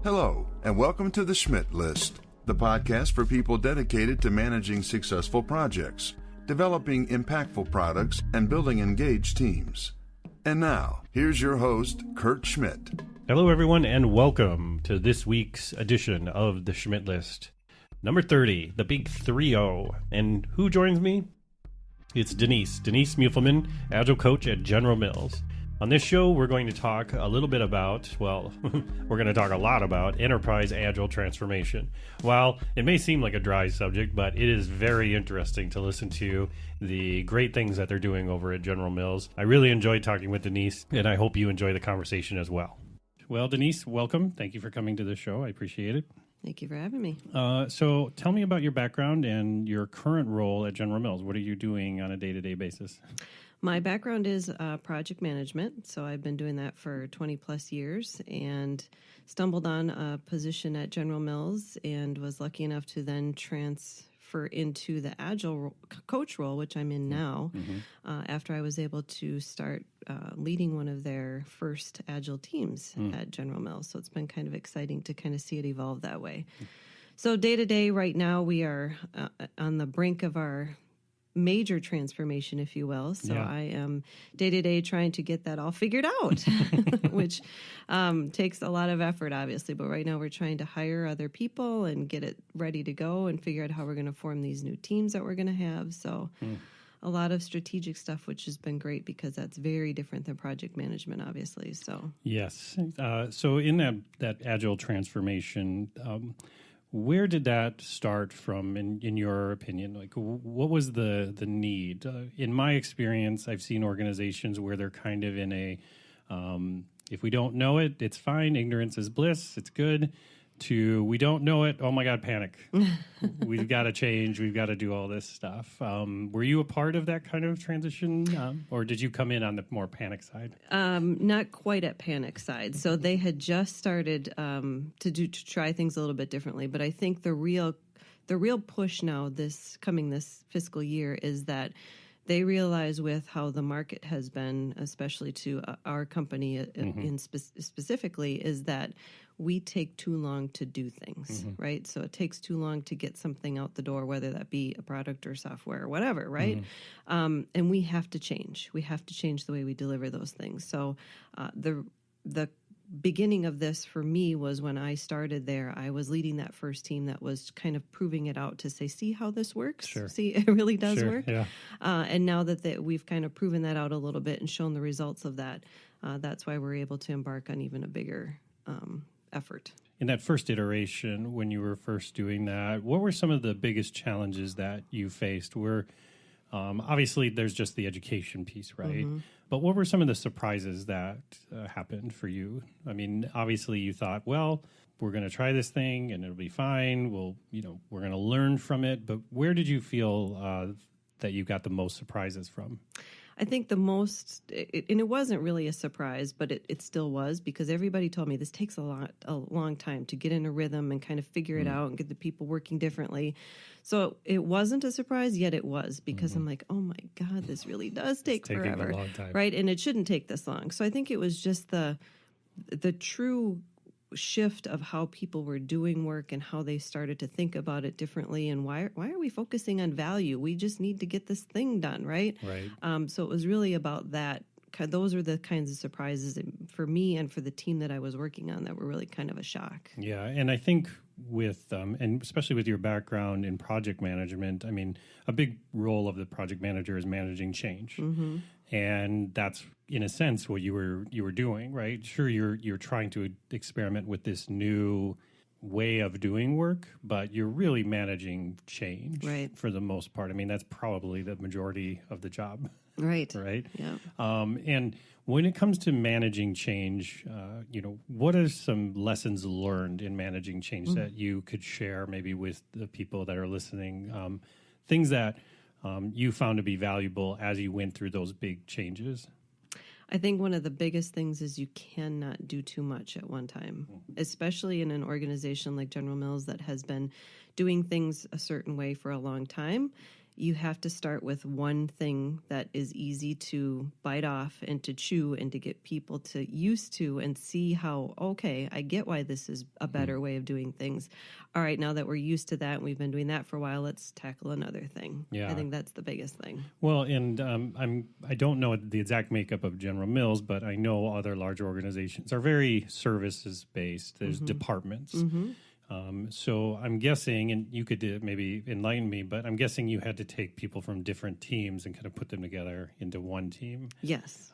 Hello, and welcome to the Schmidt List, the podcast for people dedicated to managing successful projects, developing impactful products, and building engaged teams. And now, here's your host, Kurt Schmidt. Hello, everyone, and welcome to this week's edition of the Schmidt List. Number 30, the big 3-0. And who joins me? It's Denise Mueffelman, Agile Coach at General Mills. On this show, we're going to talk a little bit about, we're going to talk a lot about enterprise agile transformation. While it may seem like a dry subject, but it is very interesting to listen to the great things that they're doing over at General Mills. I really enjoyed talking with Denise, and I hope you enjoy the conversation as well. Well, Denise, welcome. Thank you for coming to the show. I appreciate it. Thank you for having me. So tell me about your background and your current role at General Mills. What are you doing on a day-to-day basis? My background is project management, so I've been doing that for 20 plus years and stumbled on a position at General Mills and was lucky enough to then transfer into the Agile Coach role, which I'm in now, after I was able to start leading one of their first Agile teams at General Mills. So it's been kind of exciting to kind of see it evolve that way. So day to day right now, we are on the brink of our major transformation, if you will. So I am day to day trying to get that all figured out, which takes a lot of effort, obviously. But right now we're trying to hire other people and get it ready to go and figure out how we're going to form these new teams that we're going to have. So a lot of strategic stuff, which has been great because that's very different than project management, obviously. So yes. So in that agile transformation, where did that start from, in your opinion? Like, what was the need? In my experience, I've seen organizations where they're kind of in a, if we don't know it, it's fine. Ignorance is bliss. It's good. To we don't know it. Oh my God, panic. We've got to change. We've got to do all this stuff. Were you a part of that kind of transition, or did you come in on the more panic side? Not quite at panic side. So they had just started to try things a little bit differently. But I think the real push now this fiscal year is that they realize with how the market has been, especially to our company specifically, is that we take too long to do things, right? So it takes too long to get something out the door, whether that be a product or software or whatever, right? And we have to change. We have to change the way we deliver those things. So the beginning of this for me was when I started there. I was leading that first team that was kind of proving it out to say, see how this works? Sure. See, it really does work. Yeah. And now that we've kind of proven that out a little bit and shown the results of that, that's why we're able to embark on even a bigger effort. In that first iteration, when you were first doing that, what were some of the biggest challenges that you faced? Obviously, there's just the education piece, right? But what were some of the surprises that happened for you? I mean, obviously, you thought, well, we're going to try this thing and it'll be fine. We're going to learn from it. But where did you feel that you got the most surprises from? I think the most, and it wasn't really a surprise, but it still was, because everybody told me this takes a long time to get in a rhythm and kind of figure it out and get the people working differently. So it wasn't a surprise, yet it was, because I'm like, oh my God, this really does take forever, a long time. Right? And it shouldn't take this long. So I think it was just the true shift of how people were doing work and how they started to think about it differently, and why are we focusing on value? We just need to get this thing done, right? So it was really about that. Those are the kinds of surprises for me and for the team that I was working on that were really kind of a shock. Yeah, and I think with, and especially with your background in project management, I mean, a big role of the project manager is managing change. And that's, in a sense, what you were doing, right? Sure, you're trying to experiment with this new way of doing work, but you're really managing change for the most part. I mean, that's probably the majority of the job. Right. Yeah. And when it comes to managing change, what are some lessons learned in managing change that you could share maybe with the people that are listening? Things that you found to be valuable as you went through those big changes? I think one of the biggest things is you cannot do too much at one time, especially in an organization like General Mills that has been doing things a certain way for a long time. you have to start with one thing that is easy to bite off and to chew and to get people to used to and see how, okay, I get why this is a better way of doing things. All right, now that we're used to that and we've been doing that for a while, let's tackle another thing. Yeah. I think that's the biggest thing. Well, and I don't know the exact makeup of General Mills, but I know other large organizations are very services based. There's departments. So I'm guessing, and you could maybe enlighten me, but I'm guessing you had to take people from different teams and kind of put them together into one team. Yes.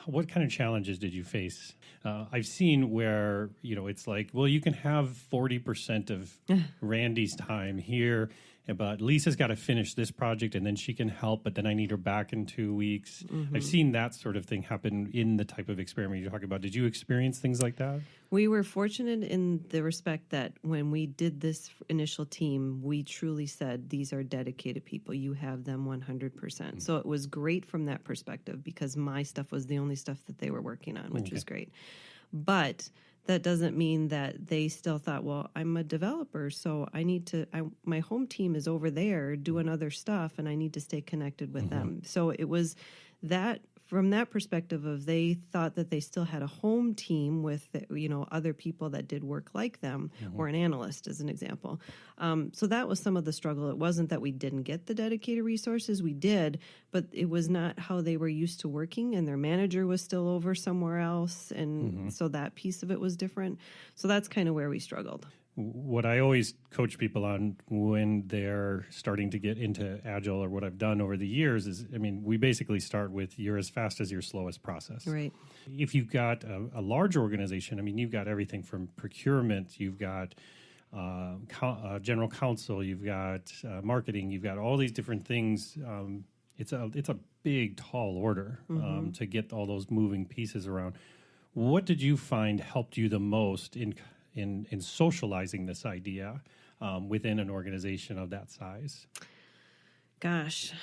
What kind of challenges did you face? I've seen where, it's like, well, you can have 40% of Randy's time here, but Lisa's got to finish this project and then she can help, but then I need her back in 2 weeks. I've seen that sort of thing happen in the type of experiment you're talking about. Did you experience things like that? We were fortunate in the respect that when we did this initial team, we truly said, these are dedicated people. You have them 100%. So it was great from that perspective because my stuff was the only stuff that they were working on, which was great. But that doesn't mean that they still thought, well, I'm a developer, so I need to, my home team is over there doing other stuff and I need to stay connected with them. So it was that, from that perspective of they thought that they still had a home team with, other people that did work like them, or an analyst as an example. So that was some of the struggle. It wasn't that we didn't get the dedicated resources, we did, but it was not how they were used to working, and their manager was still over somewhere else, and so that piece of it was different. So that's kind of where we struggled. What I always coach people on when they're starting to get into Agile, or what I've done over the years, is, we basically start with you're as fast as your slowest process. Right. If you've got a large organization, you've got everything from procurement, you've got general counsel, you've got marketing, you've got all these different things. It's a big, tall order to get all those moving pieces around. What did you find helped you the most in socializing this idea within an organization of that size? Gosh,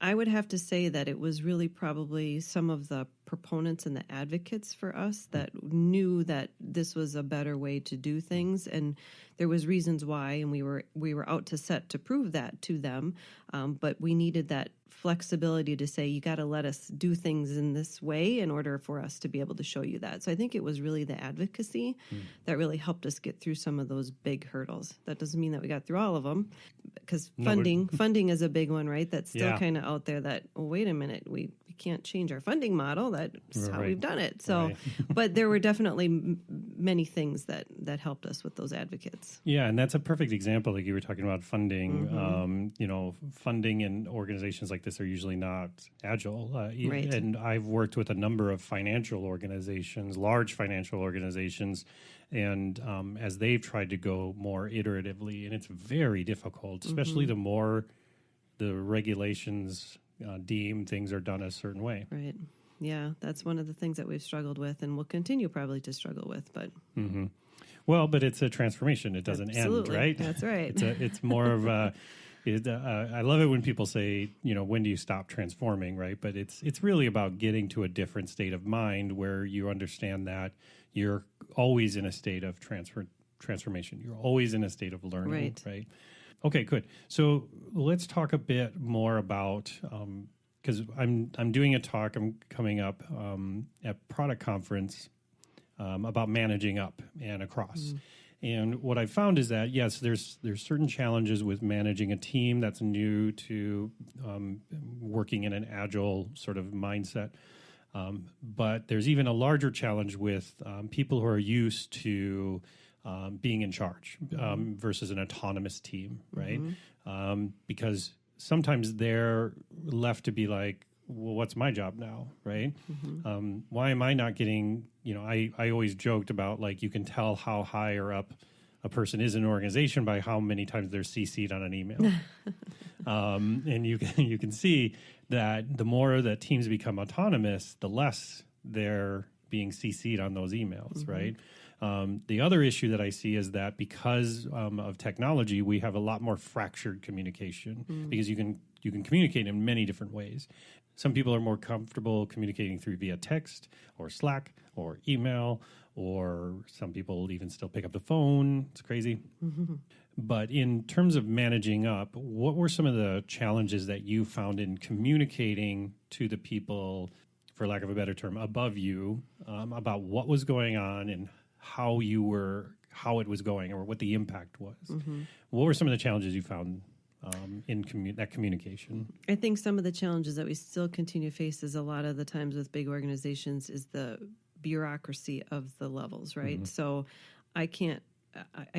I would have to say that it was really probably some of the proponents and the advocates for us that knew that this was a better way to do things, and there was reasons why, and we were out to set to prove that to them, but we needed that flexibility to say, you got to let us do things in this way in order for us to be able to show you that. So I think it was really the advocacy that really helped us get through some of those big hurdles. That doesn't mean that we got through all of them, because funding is a big one, right? That's still kind of out there that, oh, wait a minute, we can't change our funding model. That's how we've done it. So, but there were definitely many things that helped us with those advocates. Yeah, and that's a perfect example. Like you were talking about funding. Funding in organizations like this are usually not agile. And I've worked with a number of financial organizations, large financial organizations, and as they've tried to go more iteratively, and it's very difficult, especially the more the regulations deem things are done a certain way. Right. Yeah, that's one of the things that we've struggled with and will continue probably to struggle with. But well, but it's a transformation. It doesn't end, right? That's right. It's more of a. I love it when people say, when do you stop transforming, right? But it's really about getting to a different state of mind where you understand that you're always in a state of transformation. You're always in a state of learning, right? Okay, good. So let's talk a bit more about, because I'm doing a talk, I'm coming up at Product Conference about managing up and across. And what I found is that, yes, there's certain challenges with managing a team that's new to working in an agile sort of mindset. But there's even a larger challenge with people who are used to being in charge versus an autonomous team, right? Because sometimes they're left to be like, well, what's my job now, right? Why am I not getting, I always joked about, like, you can tell how higher up a person is in an organization by how many times they're CC'd on an email. And you can see that the more that teams become autonomous, the less they're being CC'd on those emails, right? The other issue that I see is that because of technology, we have a lot more fractured communication because you can communicate in many different ways. Some people are more comfortable communicating via text or Slack or email, or some people even still pick up the phone. It's crazy. But in terms of managing up, what were some of the challenges that you found in communicating to the people, for lack of a better term, above you, about what was going on and how it was going, or what the impact was? What were some of the challenges you found in that communication? I think some of the challenges that we still continue to face is a lot of the times with big organizations is the bureaucracy of the levels, right? So I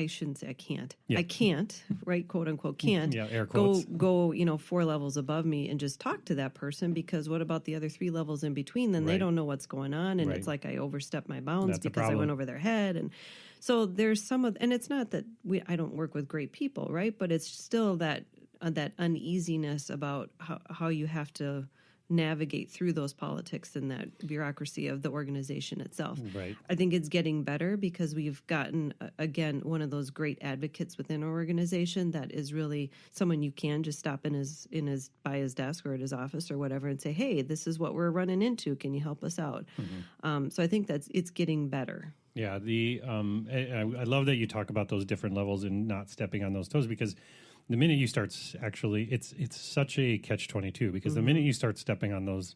shouldn't say I can't. Yeah. I can't, right? Quote unquote, can't Yeah, air quotes. go 4 levels above me and just talk to that person, because what about the other 3 levels in between? Then they don't know what's going on. And it's like I overstepped my bounds because I went over their head. And so there's and it's not that I don't work with great people, right? But it's still that uneasiness about how you have to navigate through those politics and that bureaucracy of the organization itself. Right. I think it's getting better because we've gotten, again, one of those great advocates within our organization that is really someone you can just stop by his desk or at his office or whatever and say, hey, this is what we're running into. Can you help us out? So I think it's getting better. Yeah, I love that you talk about those different levels and not stepping on those toes, because the minute you start it's such a catch-22, because the minute you start stepping on those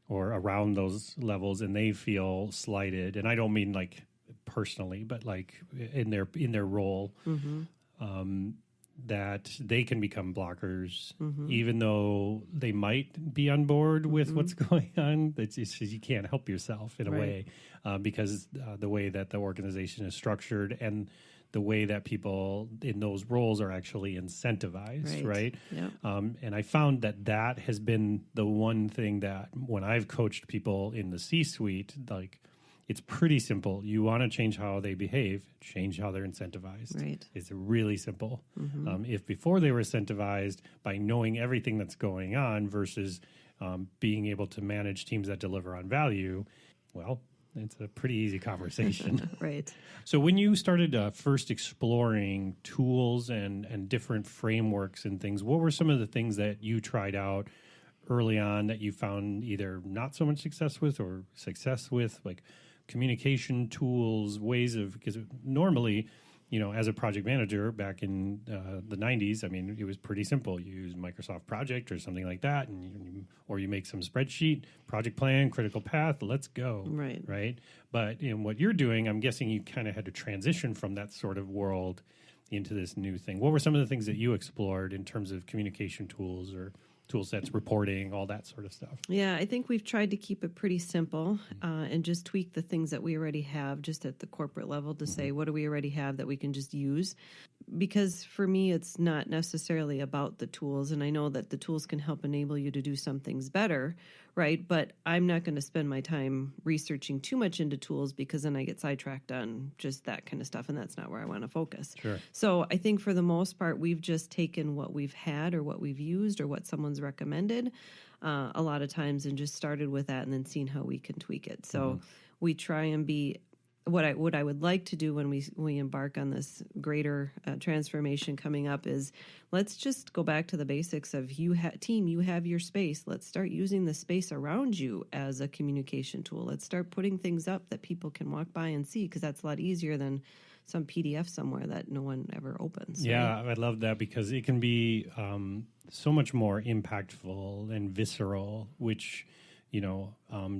or around those levels and they feel slighted, and I don't mean like personally, but like in their role, that they can become blockers, even though they might be on board with what's going on. It's just, you can't help yourself in a way, because the way that the organization is structured and the way that people in those roles are actually incentivized, right? Yep. And I found that has been the one thing that when I've coached people in the C-suite, like, it's pretty simple. You want to change how they behave, change how they're incentivized. Right. It's really simple. If before they were incentivized by knowing everything that's going on versus being able to manage teams that deliver on value, well, it's a pretty easy conversation. Right. So when you started first exploring tools and different frameworks and things, what were some of the things that you tried out early on that you found either not so much success with or success with, like communication tools, because normally, as a project manager back in the 90s, I mean, it was pretty simple. You use Microsoft Project or something like that, or you make some spreadsheet, project plan, critical path, let's go. Right. But in what you're doing, I'm guessing you kind of had to transition from that sort of world into this new thing. What were some of the things that you explored in terms of communication tools or tool sets, reporting, all that sort of stuff? Yeah, I think we've tried to keep it pretty simple and just tweak the things that we already have just at the corporate level to say, what do we already have that we can just use? Because for me, it's not necessarily about the tools. And I know that the tools can help enable you to do some things better, right? But I'm not going to spend my time researching too much into tools, because then I get sidetracked on just that kind of stuff. And that's not where I want to focus. Sure. So I think for the most part, we've just taken what we've had or what we've used or what someone's recommended a lot of times and just started with that and then seen how we can tweak it. So we try and be what I would like to do when we embark on this greater transformation coming up is let's just go back to the basics of you have your space. Let's start using the space around you as a communication tool. Let's start putting things up that people can walk by and see, because that's a lot easier than some PDF somewhere that no one ever opens. Yeah, I love that, because it can be so much more impactful and visceral, which,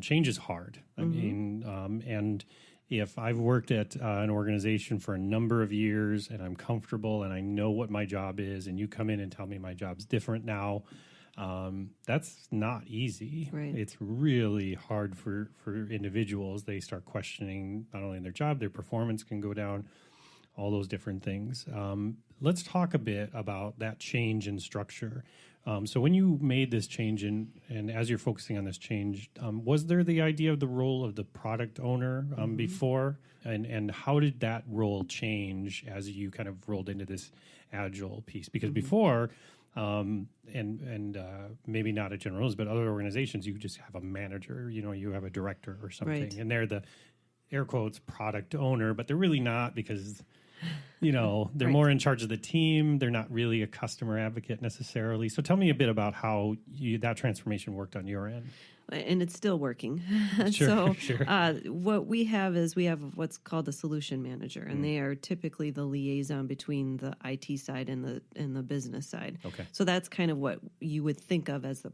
change is hard. I mean, and if I've worked at an organization for a number of years and I'm comfortable and I know what my job is, and you come in and tell me my job's different now, that's not easy. Right. It's really hard for individuals. They start questioning not only their job, their performance can go down, all those different things. Let's talk a bit about that change in structure. So when you made this change and as you're focusing on this change, was there the idea of the role of the product owner before? And how did that role change as you kind of rolled into this agile piece? Because before, and maybe not at General Mills, but other organizations, you just have a manager, you have a director or something, Right. and they're the air quotes product owner, but they're really not, because they're Right. more in charge of the team. They're not really a customer advocate necessarily. So tell me a bit about how that transformation worked on your end. And it's still working. Sure, So sure. what we have is we have what's called a solution manager, and they are typically the liaison between the IT side and the business side. Okay. So that's kind of what you would think of as the